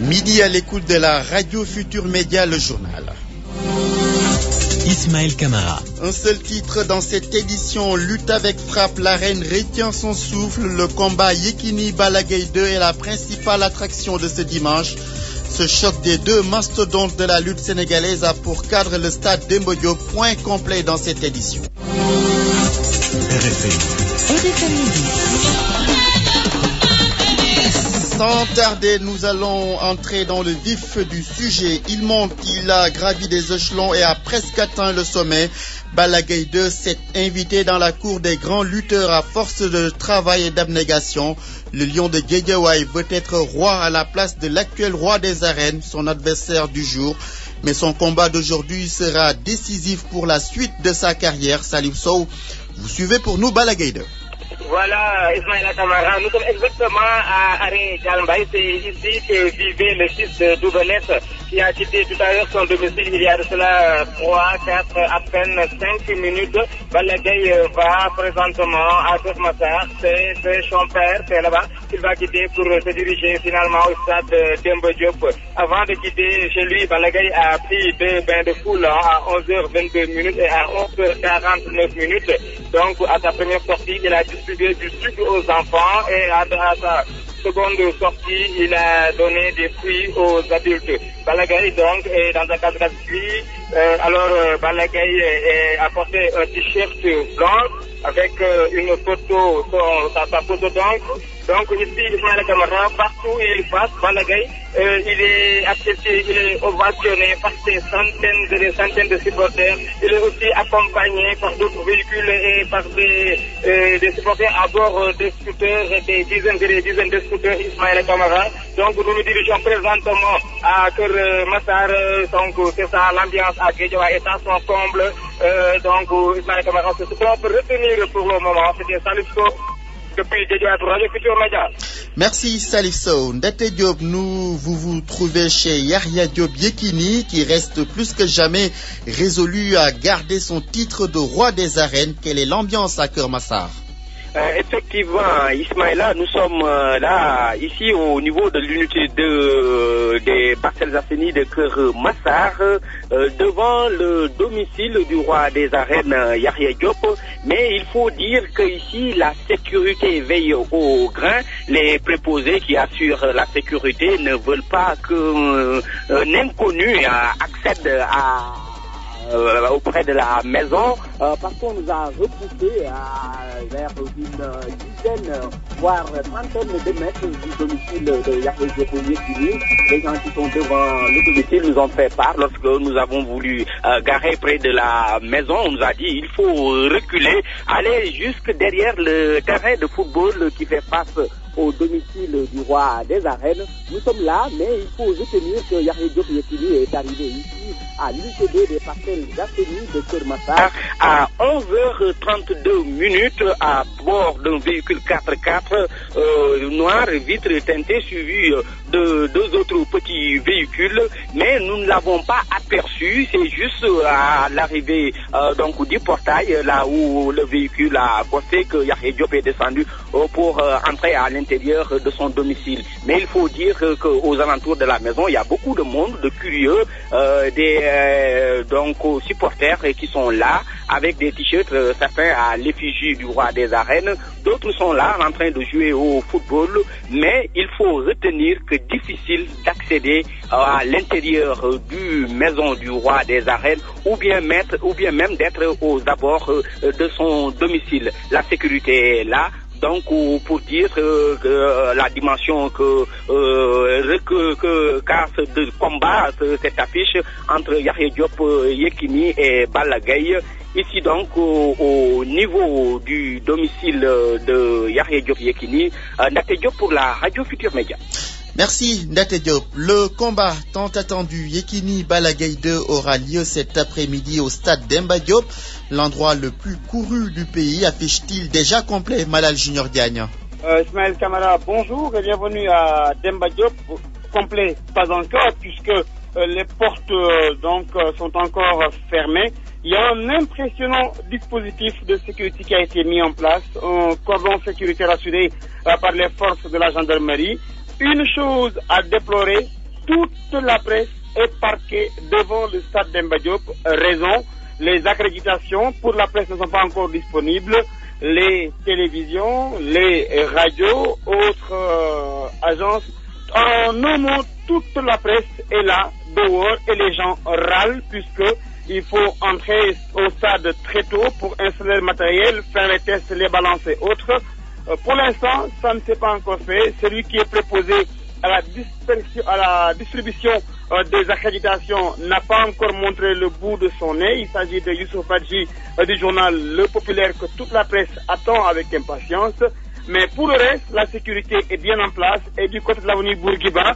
Midi à l'écoute de la Radio Futur Média, le journal. Ismaël Camara. Un seul titre dans cette édition, lutte avec frappe, l'arène retient son souffle. Le combat Yekini-Balla Gaye 2 est la principale attraction de ce dimanche. Ce choc des deux mastodontes de la lutte sénégalaise a pour cadre le stade Demba Diop. Point complet dans cette édition. RFM Midi. Sans tarder, nous allons entrer dans le vif du sujet. Il monte, il a gravi des échelons et a presque atteint le sommet. Balla Gaye 2 s'est invité dans la cour des grands lutteurs à force de travail et d'abnégation. Le lion de Guédiawaye veut être roi à la place de l'actuel roi des arènes, son adversaire du jour. Mais son combat d'aujourd'hui sera décisif pour la suite de sa carrière. Salif Sow, vous suivez pour nous Balla Gaye 2. Voilà, Ismaël Camara, nous sommes exactement à Arrêt Djalmbaye. C'est ici que vivait le fils de Doubelet qui a quitté tout à l'heure son domicile il y a de cela 3, 4, à peine 5 minutes. Balla Gaye va présentement à Keur Massar, c'est son père, c'est là-bas qu'il va quitter pour se diriger finalement au stade Demba Diop. Avant de quitter chez lui, Balla Gaye a pris 2 bains de foule à 11h22 minutes et à 11h49 minutes. Donc à sa première sortie, il a distribué du sucre aux enfants et à sa seconde sortie, il a donné des fruits aux adultes. Balla Gaye donc est dans un cadre d'esprit. Balla Gaye a porté un t-shirt blanc avec une photo, sa photo donc ici, Ismaël Camara, partout où il passe, Balla Gaye, il est apprécié, il est ovationné par des centaines de supporters. Il est aussi accompagné par d'autres véhicules et par des supporters à bord de scooters, des dizaines de scooters, Ismaël Camara. Donc nous nous dirigeons présentement à Keur Massar, donc c'est ça l'ambiance à Guédiawaye est à son comble. Donc Ismaël Camara, c'est ce qu'on peut retenir pour le moment. C'était Salif Sow depuis Guédiawaye pour Radio Futur Média. Merci Salif Sow. Ndete Diop, vous trouvez chez Yahya Diop Yekini qui reste plus que jamais résolu à garder son titre de roi des arènes. Quelle est l'ambiance à Keur Massar? Effectivement, Ismaïla, nous sommes là, ici au niveau de l'unité des Parcelles Assainies de Keur Massar, devant le domicile du roi des arènes, Yahya Diop. Mais il faut dire qu'ici, la sécurité veille au grain. Les préposés qui assurent la sécurité ne veulent pas qu'un inconnu accède auprès de la maison parce qu'on nous a repoussé vers une dizaine voire trentaine de mètres du domicile de Yahya Diop Yekini. Les gens qui sont devant le domicile nous ont fait part lorsque nous avons voulu garer près de la maison. On nous a dit il faut reculer, aller jusque derrière le terrain de football qui fait face au domicile du roi des arènes. Nous sommes là, mais il faut retenir que Yahya Diop Yekini est arrivé ici à l'UTD des Parcelles Assainies de Keur Massar à 11h32 minutes à bord d'un véhicule 4x4 noir, vitre teintée, suivi de 2 autres petits véhicules, mais nous ne l'avons pas aperçu. C'est juste à l'arrivée donc du portail, là où le véhicule a posté, que Yahya Diop est descendu pour entrer à l'intérieur de son domicile. Mais il faut dire qu'aux alentours de la maison, il y a beaucoup de monde, de curieux, donc supporters qui sont là avec des t-shirts, certains à l'effigie du roi des arènes, d'autres sont là en train de jouer au football. Mais il faut retenir que difficile d'accéder à l'intérieur du maison du roi des arènes ou bien même d'être aux abords de son domicile. La sécurité est là. Donc, pour dire la dimension qu'a ce combat, cette affiche entre Yahya Diop Yekini et Balla Gaye, ici donc au niveau du domicile de Yahya Diop Yekini, Ndate Diop pour la Radio Futur Média. Merci Ndate Diop. Le combat tant attendu Yekini-Balla Gaye 2 aura lieu cet après-midi au stade Demba Diop, l'endroit le plus couru du pays. Affiche-t-il déjà complet, Malal Junior Diagne? Ismaël Camara, bonjour et bienvenue à Demba Diop. Complet, pas encore, puisque les portes sont encore fermées. Il y a un impressionnant dispositif de sécurité qui a été mis en place, un cordon sécuritaire assuré par les forces de la gendarmerie. Une chose à déplorer, toute la presse est parquée devant le stade Demba Diop. Raison, les accréditations pour la presse ne sont pas encore disponibles. Les télévisions, les radios, autres agences, en un mot, toute la presse est là, dehors, et les gens râlent puisque il faut entrer au stade très tôt pour installer le matériel, faire les tests, les balances et autres. Pour l'instant, ça ne s'est pas encore fait. Celui qui est préposé à la distribution des accréditations n'a pas encore montré le bout de son nez. Il s'agit de Youssouf Badji du journal Le Populaire que toute la presse attend avec impatience. Mais pour le reste, la sécurité est bien en place et du côté de l'avenue Bourguiba,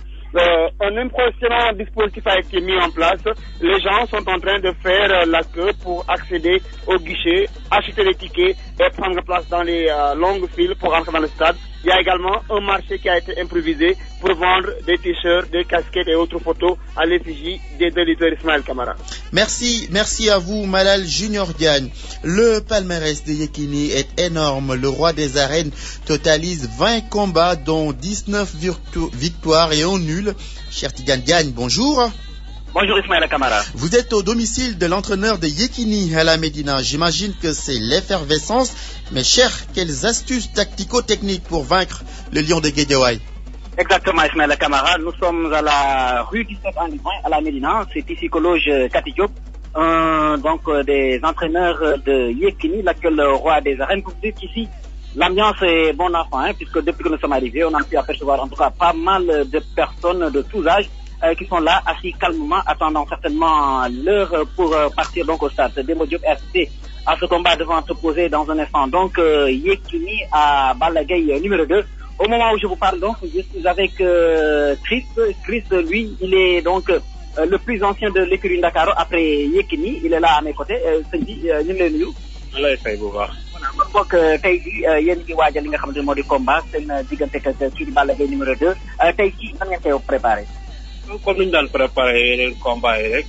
un impressionnant dispositif a été mis en place. Les gens sont en train de faire la queue pour accéder au guichet, acheter les tickets et prendre place dans les longues files pour rentrer dans le stade. Il y a également un marché qui a été improvisé pour vendre des t-shirts, des casquettes et autres photos à l'effigie des deux lutteurs Ismaël Kamara. Merci à vous, Malal Junior Diagne. Le palmarès de Yekini est énorme. Le roi des arènes totalise 20 combats, dont 19 victoires et un nul. Cher Tidiane Diagne, bonjour. Bonjour Ismaël Kamara. Vous êtes au domicile de l'entraîneur de Yekini à la Médina. J'imagine que c'est l'effervescence. Mais cher, quelles astuces tactico-techniques pour vaincre le lion de Guédiawaye? Exactement Ismaël Kamara. Nous sommes à la rue 17 Angle 20 à la Médina. C'est ici que loge Kati Diop, donc des entraîneurs de Yekini, l'actuel roi des arènes. Pour dire qu'ici, l'ambiance est bon enfant, puisque depuis que nous sommes arrivés, on a pu apercevoir en tout cas pas mal de personnes de tous âges qui sont là, assis calmement, attendant certainement l'heure pour partir donc au stade. Demba Diop est assisté à ce combat devant se poser dans un instant. Donc Yekini à Balla Gaye numéro 2. Au moment où je vous parle donc, je suis avec Chris. Chris, lui, il est donc le plus ancien de l'écurie Ndakaaru après Yekini. Il est là à mes côtés. Sëñ bi ñu ngi lay nuyu. ma lay fay bu baax. voilà kon boog tey jii yéen ngi waajal li nga xamante ne moo di combat seen diggante ak kii di Balla Gaye numéro 2 tey jii nan ngeen koy préparé. comme ni ñu daan préparé yeneen combat yi rek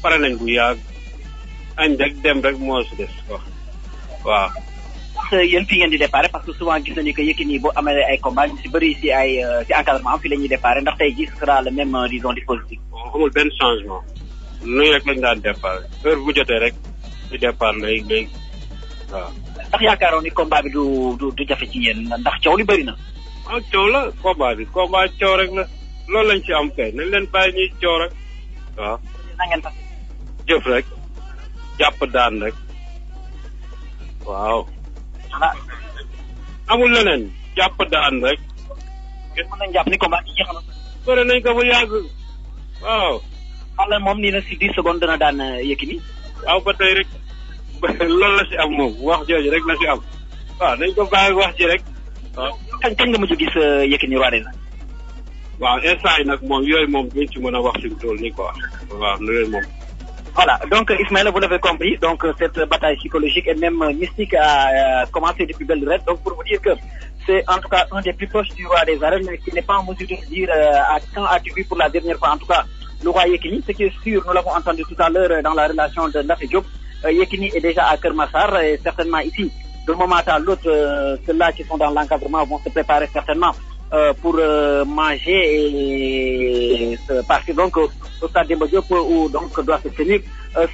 pare nañ bu yàgg añ rek dem rek moo si des quoi waaw. yéen fii ngeen di déparé parce que souvent gis nañu que Yekini boo amee ay combat ñu si bëri si ay si encadrement fii la ñuy déparé ndax tey jii ce sera le même disons dispositif. bon xamul benn changement nuyu rek lañ daan déparé heure bu jotee rek ñu départ léegi waaw. ndax yaakaaroon ni combat bi du jafe ci yéen ndax coow li bëri na. ah coow la combat coow rek la loolu lañ ci am kay nañ leen bàyyi ñuy coow rek waaw. na ngeen fa. jëf rek jàpp daan rek waaw. amul leneen jàpp daan rek. mën nañu jàpp ni combat bi jeex na. bëre nañ ko bu yàgg waaw. wala moom nii na si 10 secondes dana daan Yekini. waaw ba tey rek loolu la si am moom wax jooju rek la si am waaw nañ ko bàyyi wax ji rek waaw. kañ nga mujj gis Yekini roi des arènes. waaw instant yi nag moom yooyu moom duñ ci mën a wax si tool nii quoi waaw yooyu moom. Voilà, donc Ismaël, vous l'avez compris, donc cette bataille psychologique et même mystique a commencé depuis belle lurette. Donc pour vous dire que c'est en tout cas un des plus proches du roi des arènes, mais qui n'est pas en mesure de dire à quand as-tu vu pour la dernière fois, en tout cas, le roi Yekini. Ce qui est sûr, nous l'avons entendu tout à l'heure dans la relation de Ndafé Diop, Yekini est déjà à Kermassar et certainement ici, de moment à l'autre, ceux-là qui sont dans l'encadrement vont se préparer certainement pour manger et partir donc au stade Demba Diop où donc doit se tenir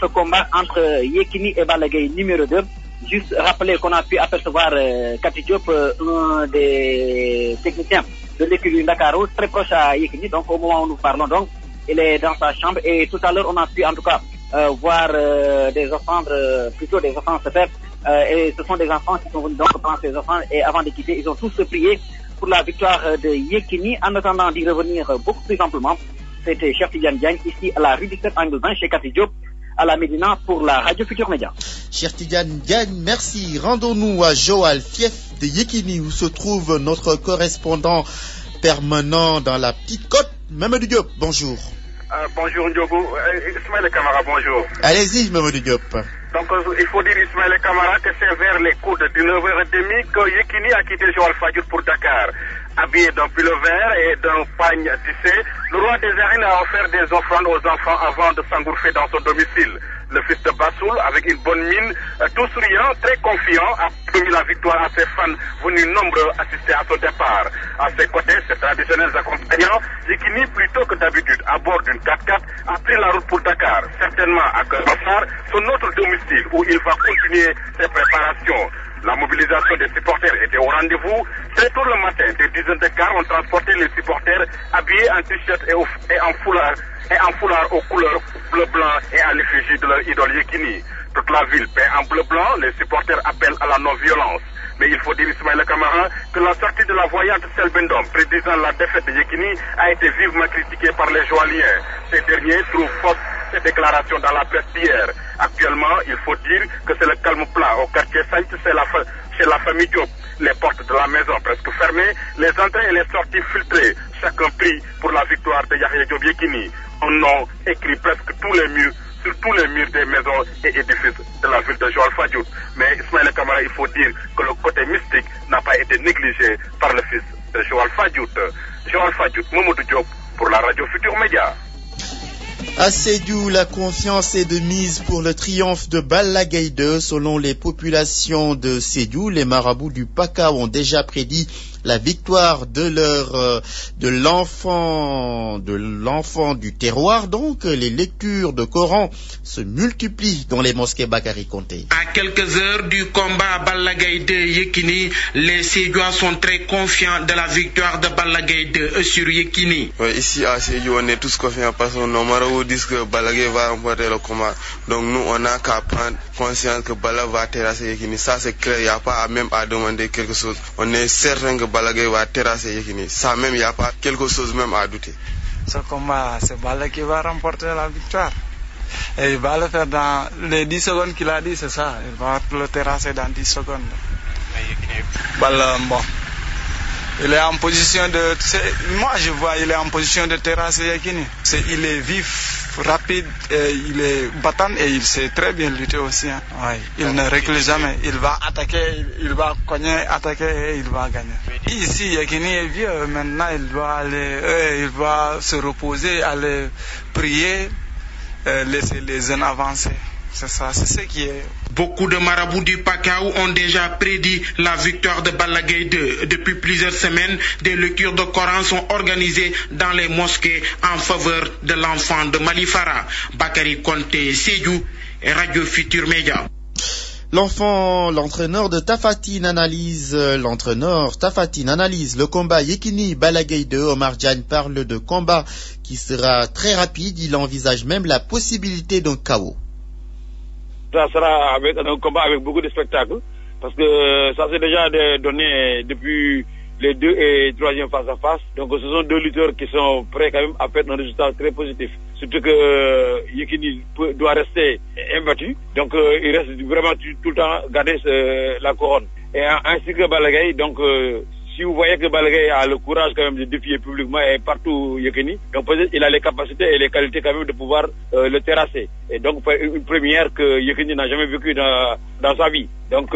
ce combat entre Yekini et Balla Gaye numéro 2. Juste rappeler qu'on a pu apercevoir Kati Diop, un des techniciens de l'écurie Ndakaaru, très proche à Yekini. Donc au moment où nous parlons, donc il est dans sa chambre et tout à l'heure on a pu en tout cas voir des offrandes, plutôt des offrandes se faire. Et ce sont des enfants qui sont venus donc prendre ces offrandes et avant de quitter, ils ont tous prié pour la victoire de Yekini. En attendant d'y revenir beaucoup plus amplement, c'était Cheikh Tidiane Diagne ici à la rue 17 Angle 20 chez Kati Diop à la Médina pour la Radio Futur Média. Cheikh Tidiane Diagne, merci. Rendons-nous à Joal, fief de Yekini, où se trouve notre correspondant permanent dans la petite côte, Mamadou Diop. Bonjour. Bonjour Ndiogo. Ismaël Kamara, bonjour. Allez-y, Mamadou Diop. Donc il faut dire Ismaël Kamara que c'est vers les coups de 19h30 que Yekini a quitté Joal Fadiouth pour Dakar. Habillé d'un pull vert et d'un pagne tissé, le roi des arènes a offert des offrandes aux enfants avant de s'engouffrer dans son domicile. Le fils de Bassoul, avec une bonne mine, tout souriant, très confiant, a promis la victoire à ses fans venus nombreux assister à son départ. À ses côtés, ses traditionnels accompagnants, Yekini, plutôt que d'habitude à bord d'une 4x4, a pris la route pour Dakar, certainement à Keur-Massar, son autre domicile où il va continuer ses préparations. La mobilisation des supporters était au rendez-vous. Très tôt le matin, des dizaines de cars ont transporté les supporters habillés en t-shirt et en foulard aux couleurs bleu-blanc et à l'effigie de leur idole Yekini. Toute la ville peint en bleu-blanc, les supporters appellent à la non-violence. Mais il faut dire, Ismaïla Kamara, que la sortie de la voyante Selbendom, prédisant la défaite de Yekini, a été vivement critiquée par les Joaliens. Ces derniers trouvent fausses ces déclarations dans la presse d'hier. Actuellement, il faut dire que c'est le calme plat au quartier Sainte, chez la famille Diop. Les portes de la maison presque fermées, les entrées et les sorties filtrées. Chacun prie pour la victoire de Yahya Diop Yekini. Un nom écrit presque sur tous les murs des maisons et édifices de la ville de Joal-Fadiouth. Mais Ismaïla Kamara, il faut dire que le côté mystique n'a pas été négligé par le fils de Joal-Fadiouth. Joal-Fadiouth, Mamadou Diop, pour la radio Futur Média. À Sédhiou, la confiance est de mise pour le triomphe de Balla Gaye 2. Selon les populations de Sédhiou, les marabouts du PACA ont déjà prédit la victoire de l'enfant du terroir. Donc, les lectures de Coran se multiplient dans les mosquées Bakary Konté. À quelques heures du combat Balla Gaye 2 Yekini, les Sédhiouans sont très confiants de la victoire de Balla Gaye 2 sur Yekini. Ouais, ici à Sédhiou, on est tous confiants parce que nos marabouts disent que Balla Gaye va remporter le combat. Donc nous, on n'a qu'à prendre conscience que Balla va terrasser Yekini. Ça, c'est clair, il n'y a pas même à demander quelque chose. On est certain que Balla Gaye va terrasser Yekini. Ça même, il n'y a pas quelque chose même à douter. Ce combat, c'est Balla qui va remporter la victoire. Et il va le faire dans les 10 secondes qu'il a dit, c'est ça. Il va le terrasser dans 10 secondes. Balla, bon. Il est en position de... Moi, je vois, il est en position de terrasser Yekini. Il est vif, rapide, il est battant et il sait très bien lutter aussi. Hein. Ouais. Il ne recule jamais. Il va attaquer, il va cogner, attaquer et il va gagner. Ici, Yekini est vieux. Maintenant, il va se reposer, aller prier, laisser les jeunes avancer. C'est ça, c'est ce qui est... Beaucoup de marabouts du Pacao ont déjà prédit la victoire de Balla Gaye 2. Depuis plusieurs semaines, des lectures de Coran sont organisées dans les mosquées en faveur de l'enfant de Malifara. Bakary Konté, Sédhiou et Radio Futur Média. L'entraîneur Tafatine analyse le combat Yekini Balla Gaye 2. Omar Diagne parle de combat qui sera très rapide. Il envisage même la possibilité d'un chaos. Ça sera avec un combat avec beaucoup de spectacles, parce que ça s'est déjà donné depuis les 2 et 3e face à face. Donc ce sont 2 lutteurs qui sont prêts quand même à faire un résultat très positif. Surtout que Yekini doit rester imbattu. Donc il reste vraiment tout le temps garder la couronne. Et ainsi que Balla Gaye, donc si vous voyez que Balla Gaye a le courage quand même de défier publiquement et partout Yekini, donc peut-être il a les capacités et les qualités quand même de pouvoir le terrasser. Et donc une première que Yekini n'a jamais vécue dans sa vie. Donc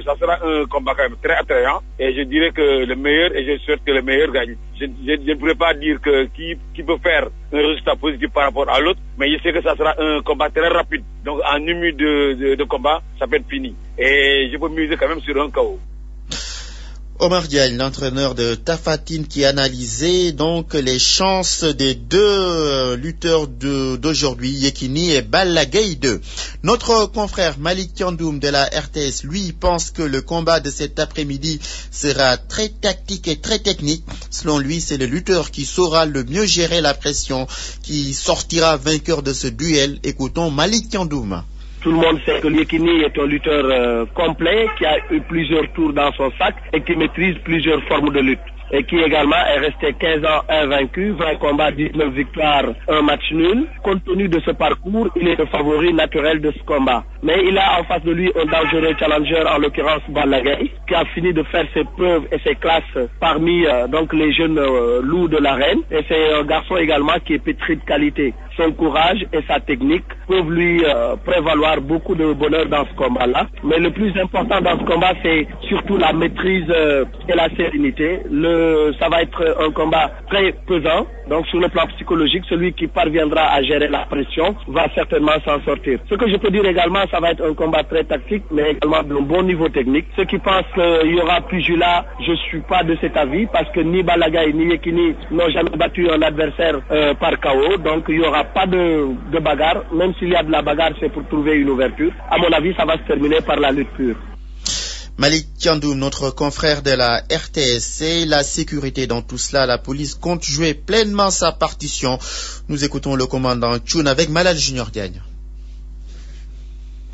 ça sera un combat quand même très attrayant et je dirais que le meilleur, et je souhaite que le meilleur gagne. Je ne pourrais pas dire que qui peut faire un résultat positif par rapport à l'autre, mais je sais que ça sera un combat très rapide. Donc en 1 minute de combat, ça peut être fini. Et je peux miser quand même sur un KO. Omar Diagne, l'entraîneur de Tafatine, qui analysait donc les chances des 2 lutteurs d'aujourd'hui, Yekini et Balla Gaye 2. Notre confrère Malik Tiandoum de la RTS, lui, pense que le combat de cet après-midi sera très tactique et très technique. Selon lui, c'est le lutteur qui saura le mieux gérer la pression, qui sortira vainqueur de ce duel. Écoutons Malik Tiandoum. Tout le monde sait que Yekini est un lutteur complet, qui a eu plusieurs tours dans son sac et qui maîtrise plusieurs formes de lutte. Et qui également est resté 15 ans invaincu, 20 combats, 19 victoires, 1 match nul. Compte tenu de ce parcours, il est le favori naturel de ce combat. Mais il a en face de lui un dangereux challenger, en l'occurrence Balla Gaye, qui a fini de faire ses preuves et ses classes parmi donc les jeunes loups de l'arène. Et c'est un garçon également qui est pétri de qualité. Son courage et sa technique peuvent lui prévaloir beaucoup de bonheur dans ce combat-là. Mais le plus important dans ce combat, c'est surtout la maîtrise et la sérénité. Ça va être un combat très pesant. Donc sur le plan psychologique, celui qui parviendra à gérer la pression va certainement s'en sortir. Ce que je peux dire également, ça va être un combat très tactique, mais également d'un bon niveau technique. Ceux qui pensent qu'il y aura pugilat, je ne suis pas de cet avis, parce que ni Balagaï ni Yekini n'ont jamais battu un adversaire par KO. Donc il n'y aura pas de bagarre. Même s'il y a de la bagarre, c'est pour trouver une ouverture. À mon avis, ça va se terminer par la lutte pure. Malik Tiandoum, notre confrère de la RTSC, la sécurité dans tout cela, la police compte jouer pleinement sa partition. Nous écoutons le commandant Tchoun avec Malal Junior Diagne.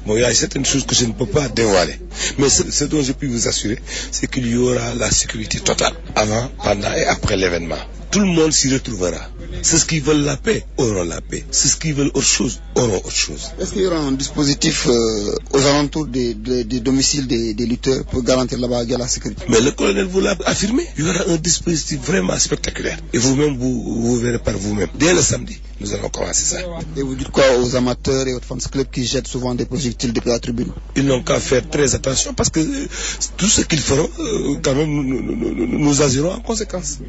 Bon, il y a certaines choses que je ne peux pas dévoiler. Mais ce dont je peux vous assurer, c'est qu'il y aura la sécurité totale avant, pendant et après l'événement. Tout le monde s'y retrouvera. Ceux qui veulent la paix auront la paix. Ceux qui veulent autre chose auront autre chose. Est-ce qu'il y aura un dispositif aux alentours des domiciles des lutteurs pour garantir la sécurité? Mais le colonel vous l'a affirmé. Il y aura un dispositif vraiment spectaculaire. Et vous-même, vous verrez par vous-même. Dès le samedi, nous allons commencer ça. Et vous dites quoi aux amateurs et aux fans clubs qui jettent souvent des projectiles depuis la tribune? Ils n'ont qu'à faire très attention parce que tout ce qu'ils feront, quand même, nous agirons en conséquence.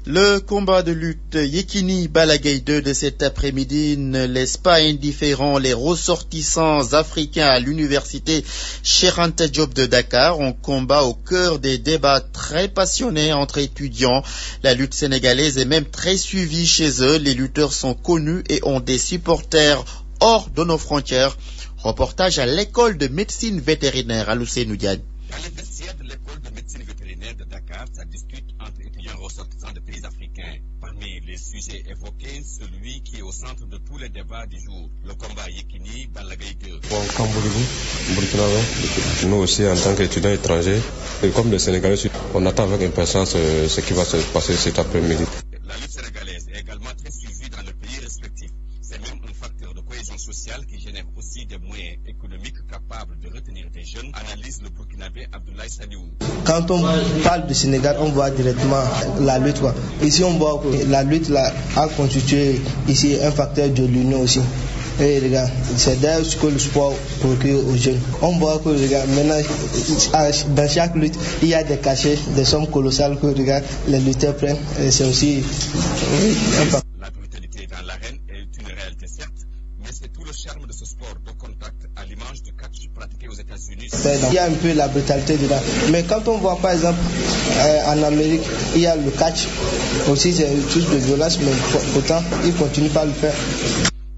Le combat de lutte Yekini Balagaï 2 de cet après-midi ne laisse pas indifférents les ressortissants africains à l'université Cheikh Anta Diop de Dakar. On combat au cœur des débats très passionnés entre étudiants. La lutte sénégalaise est même très suivie chez eux. Les lutteurs sont connus et ont des supporters hors de nos frontières. Reportage à l'école de médecine vétérinaire à Ousseynou Diagne. Dans les vestiaires de l'école de médecine vétérinaire de Dakar, ça discute entre étudiants ressortissants de pays africains. Parmi les sujets évoqués, celui qui est au centre de tous les débats du jour, le combat Yekini Balagaï 2. Bon, comme Burkinabé, nous aussi en tant qu'étudiants étrangers, et comme les Sénégalais, on attend avec impatience ce qui va se passer cet après-midi. La lutte sénégalaise est également très suivie dans le pays respectif. C'est même un facteur de cohésion sociale qui génère aussi des moyens économiques capables de retenir des jeunes, analyse le Burkinabé Abdoulaye Saliou. Quand on parle du Sénégal, on voit directement la lutte. Ici, on voit que la lutte a constitué ici un facteur de l'union aussi. Et regarde, c'est d'ailleurs ce que le sport procure aux jeunes. On voit que regarde, maintenant, dans chaque lutte, il y a des cachets, des sommes colossales que regarde, les lutteurs prennent. Et c'est aussi un facteur. La brutalité dans l'arène est une réalité certes, mais c'est tout le charme de ce sport de contact à l'image du catch pratiqué aux États-Unis. Il y a un peu la brutalité dedans. Mais quand on voit par exemple en Amérique, il y a le catch. Aussi c'est une chose de violence, mais pourtant ils continuent pas à le faire.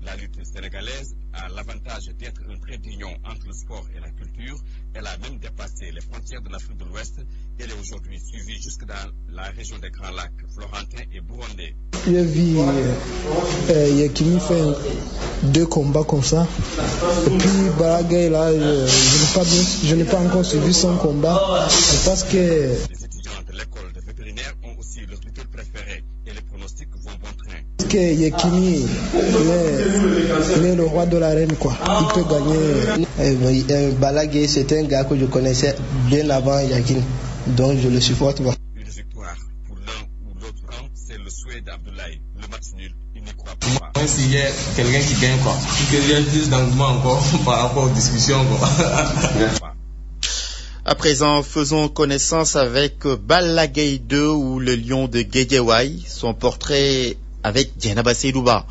La lutte sénégalaise a l'avantage d'être un trait d'union entre le sport et la culture. Elle a même dépassé les frontières de l'Afrique de l'Ouest. Elle est aujourd'hui suivie jusque dans la région des Grands Lacs, Florentin et Burundais. J'ai vu Yekini faire 2 combats comme ça. Et puis Balagaï là, je n'ai pas encore suivi son combat. Parce que les étudiants de l'école de vétérinaire ont aussi leur lutteur préféré et les pronostics vont bon train. Parce que Yekini est le roi de l'arène quoi. Il peut gagner. Balagaï c'est un gars que je connaissais bien avant Yekini. Donc je le supporte. Une victoire pour l'un ou l'autre rang, c'est le souhait d'Abdoulaye. Le match nul, il n'y croit pas. S'il y a quelqu'un qui gagne quoi, il y a plus d'engouement encore par rapport aux discussions quoi. À présent, faisons connaissance avec Balagaï 2 ou le lion de Guédiawaye. Son portrait avec Dienaba Seydouba.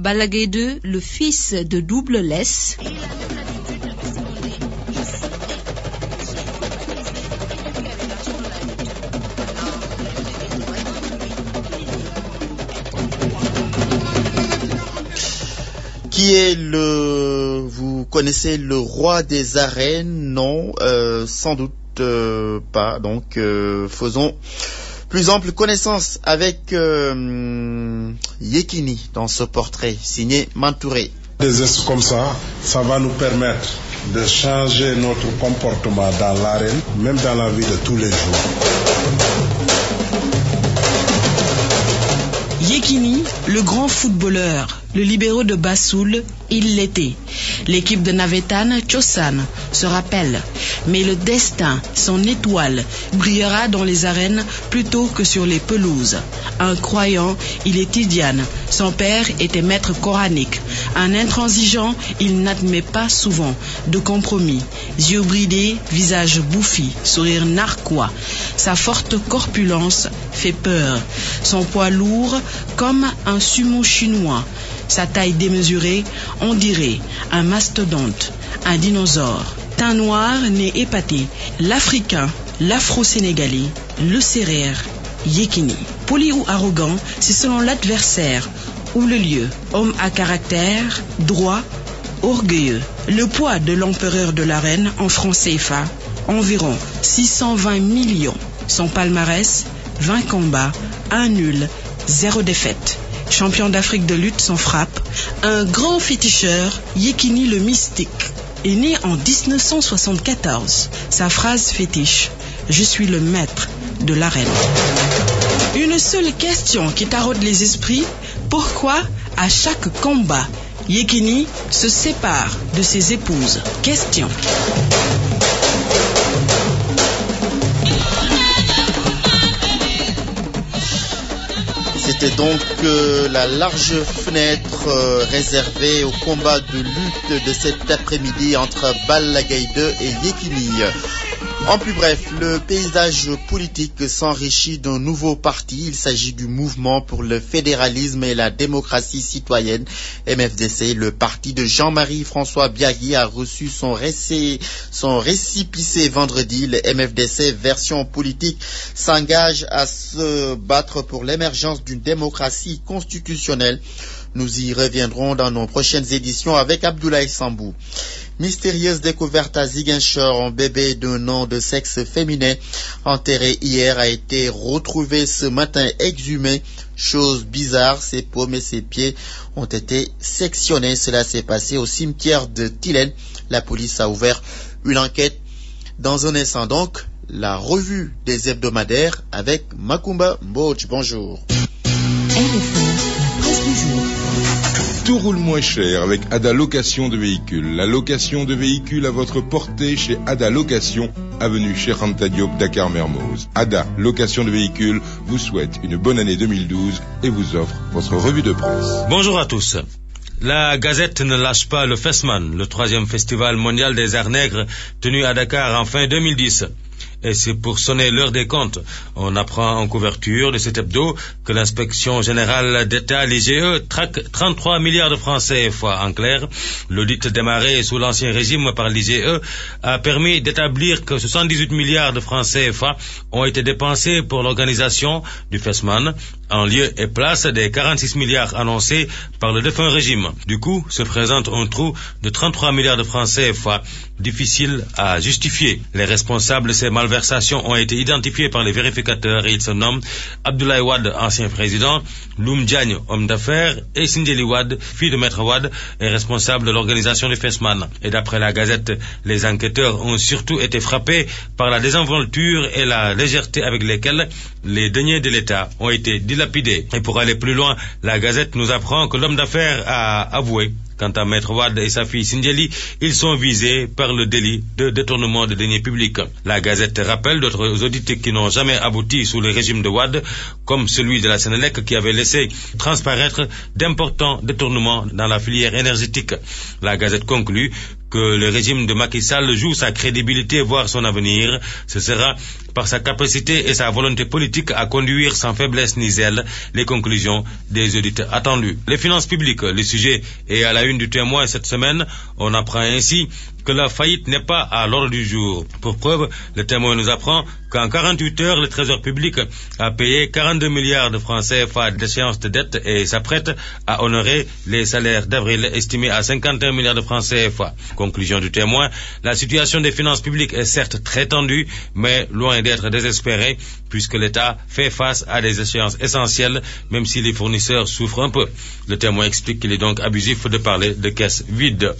Balla Gaye 2, le fils de Double Less. Qui est vous connaissez le roi des arènes? Non, sans doute pas. Donc, faisons plus ample connaissance avec Yekini dans ce portrait signé Mantouré. Des gestes comme ça, ça va nous permettre de changer notre comportement dans l'arène, même dans la vie de tous les jours. Yekini, le grand footballeur, le libéro de Bassoul, il l'était. L'équipe de Navetan, Chosan, se rappelle. Mais le destin, son étoile, brillera dans les arènes plutôt que sur les pelouses. Un croyant, il est Tidiane. Son père était maître coranique. Un intransigeant, il n'admet pas souvent de compromis. Yeux bridés, visage bouffi, sourire narquois. Sa forte corpulence fait peur. Son poids lourd comme un sumo chinois. Sa taille démesurée, on dirait un mastodonte, un dinosaure. Teint noir, nez épaté, l'Africain, l'Afro-Sénégalais, le Sérère, Yekini. Poli ou arrogant, c'est selon l'adversaire ou le lieu. Homme à caractère, droit, orgueilleux. Le poids de l'empereur de l'arène en francs CFA, environ 620 millions. Son palmarès, 20 combats, 1 nul, 0 défaite. Champion d'Afrique de lutte sans frappe, un grand féticheur, Yekini le mystique, est né en 1974. Sa phrase fétiche, je suis le maître de l'arène. Une seule question qui taraude les esprits, pourquoi à chaque combat, Yekini se sépare de ses épouses? Question. C'était donc la large fenêtre réservée au combat de lutte de cet après-midi entre Balla Gaye 2 et Yekini. En plus bref, le paysage politique s'enrichit d'un nouveau parti. Il s'agit du Mouvement pour le fédéralisme et la démocratie citoyenne, MFDC. Le parti de Jean-Marie François Biagui a reçu son récépissé vendredi. Le MFDC, version politique, s'engage à se battre pour l'émergence d'une démocratie constitutionnelle. Nous y reviendrons dans nos prochaines éditions avec Abdoulaye Sambou. Mystérieuse découverte à Ziguinchor, un bébé d'un an de sexe féminin enterré hier a été retrouvé ce matin exhumé. Chose bizarre, ses paumes et ses pieds ont été sectionnés. Cela s'est passé au cimetière de Tilène. La police a ouvert une enquête. Dans un instant donc, la revue des hebdomadaires avec Makumba Mbodj. Bonjour. Tout roule moins cher avec Ada Location de véhicules. La location de véhicules à votre portée chez Ada Location, avenue Cheikh Anta Diop, Dakar Mermoz. Ada Location de véhicules vous souhaite une bonne année 2012 et vous offre votre revue de presse. Bonjour à tous. La Gazette ne lâche pas le FESMAN, le 3e festival mondial des arts nègres tenu à Dakar en fin 2010. Et c'est pour sonner l'heure des comptes. On apprend en couverture de cet hebdo que l'inspection générale d'État, l'IGE, traque 33 milliards de francs CFA. En clair, l'audit démarré sous l'ancien régime par l'IGE a permis d'établir que 78 milliards de francs CFA ont été dépensés pour l'organisation du FESMAN, en lieu et place des 46 milliards annoncés par le défunt régime. Du coup, se présente un trou de 33 milliards de francs CFA, difficile à justifier. Les responsables de ces malversations ont été identifiés par les vérificateurs et ils se nomment Abdoulaye Wade, ancien président, Loum Diagne, homme d'affaires, et Sindeli Wade, fille de Maître Wade, est responsable de l'organisation du FESMAN. Et d'après la Gazette, les enquêteurs ont surtout été frappés par la désinvolture et la légèreté avec lesquelles les deniers de l'État ont été dilapidés. Et pour aller plus loin, la Gazette nous apprend que l'homme d'affaires a avoué. Quant à Maître Wade et sa fille Sindeli, ils sont visés par le délit de détournement de deniers publics. La Gazette rappelle d'autres audits qui n'ont jamais abouti sous le régime de Wade, comme celui de la Sénélec qui avait laissé transparaître d'importants détournements dans la filière énergétique. La Gazette conclut que le régime de Macky Sall joue sa crédibilité, voire son avenir. Ce sera par sa capacité et sa volonté politique à conduire sans faiblesse ni zèle les conclusions des audits attendus. Les finances publiques, le sujet est à la une du Témoin cette semaine. On apprend ainsi que la faillite n'est pas à l'ordre du jour. Pour preuve, le Témoin nous apprend qu'en 48 heures, le Trésor public a payé 42 milliards de francs CFA d'échéance de dette et s'apprête à honorer les salaires d'avril estimés à 51 milliards de francs CFA. Conclusion du Témoin, la situation des finances publiques est certes très tendue, mais loin d'être désespérée, puisque l'État fait face à des échéances essentielles, même si les fournisseurs souffrent un peu. Le Témoin explique qu'il est donc abusif de parler de caisses vides.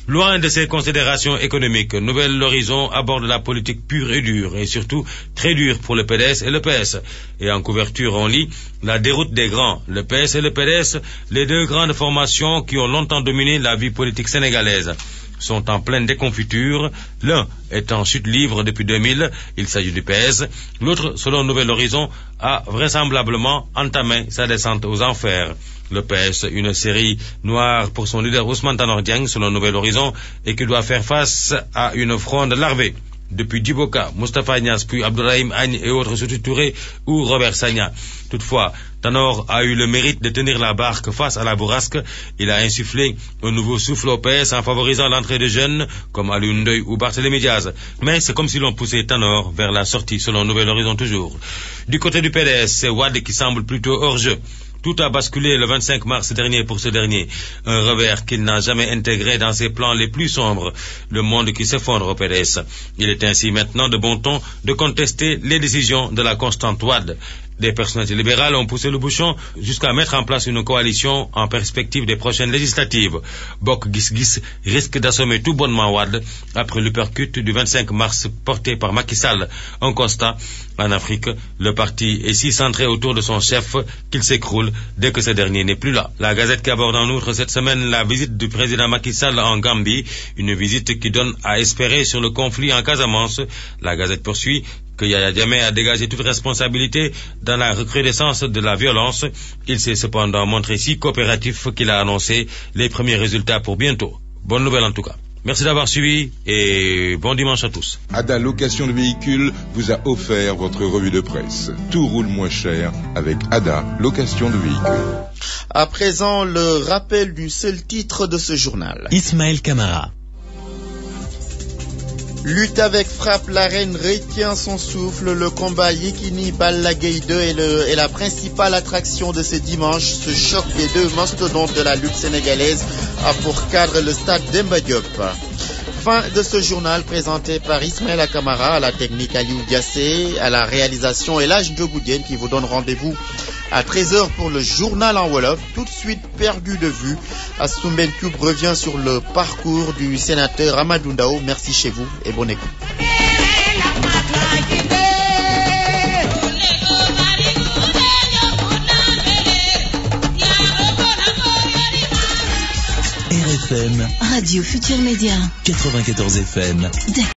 Loin de ces considérations économiques, Nouvel Horizon aborde la politique pure et dure, et surtout très dure pour le PDS et le PS. Et en couverture, on lit la déroute des grands, le PS et le PDS, les deux grandes formations qui ont longtemps dominé la vie politique sénégalaise, sont en pleine déconfiture. L'un est en chute libre depuis 2000, il s'agit du PS. L'autre, selon Nouvel Horizon, a vraisemblablement entamé sa descente aux enfers. Le PS, une série noire pour son leader Ousmane Tanor Dieng, selon Nouvel Horizon, et qui doit faire face à une fronde larvée. Depuis Djiboka, Moustapha Niasse, puis Abdourahim Agne et autres Sékou Touré ou Robert Sagna. Toutefois, Tanor a eu le mérite de tenir la barque face à la bourrasque. Il a insufflé un nouveau souffle au PS en favorisant l'entrée de jeunes comme Aliou Ndoye ou Barthélémy Diaz. Mais c'est comme si l'on poussait Tanor vers la sortie, selon Nouvel Horizon toujours. Du côté du PDS, c'est Wade qui semble plutôt hors jeu. Tout a basculé le 25 mars dernier pour ce dernier, un revers qu'il n'a jamais intégré dans ses plans les plus sombres, le monde qui s'effondre au PDS. Il est ainsi maintenant de bon ton de contester les décisions de la constante Wade. Des personnalités libérales ont poussé le bouchon jusqu'à mettre en place une coalition en perspective des prochaines législatives. Bok Gis Gis risque d'assommer tout bonnement Wade après l'uppercut du 25 mars porté par Macky Sall. Un constat, en Afrique, le parti est si centré autour de son chef qu'il s'écroule dès que ce dernier n'est plus là. La Gazette qui aborde en outre cette semaine la visite du président Macky Sall en Gambie, une visite qui donne à espérer sur le conflit en Casamance. La Gazette poursuit que Yaya Jammeh a dégagé toute responsabilité dans la recrudescence de la violence. Il s'est cependant montré si coopératif qu'il a annoncé les premiers résultats pour bientôt. Bonne nouvelle en tout cas. Merci d'avoir suivi et bon dimanche à tous. Ada Location de Véhicules vous a offert votre revue de presse. Tout roule moins cher avec Ada Location de Véhicules. À présent, le rappel du seul titre de ce journal. Ismaël Camara. Lutte avec frappe, l'arène retient son souffle. Le combat Yekini Balla Gaye 2 est la principale attraction de ce dimanche. Ce choc des deux mastodontes de la lutte sénégalaise a pour cadre le stade Demba Diop. Fin de ce journal présenté par Ismaël Camara, à la technique Aliou Diassé, à la réalisation Elhadj Ndiogoudien qui vous donne rendez-vous à 13h pour le journal en Wolof. Tout de suite perdu de vue, Assoumben Cube revient sur le parcours du sénateur Amadou Ndao. Merci chez vous et bonne écoute. RFM Radio Futur Média 94 FM.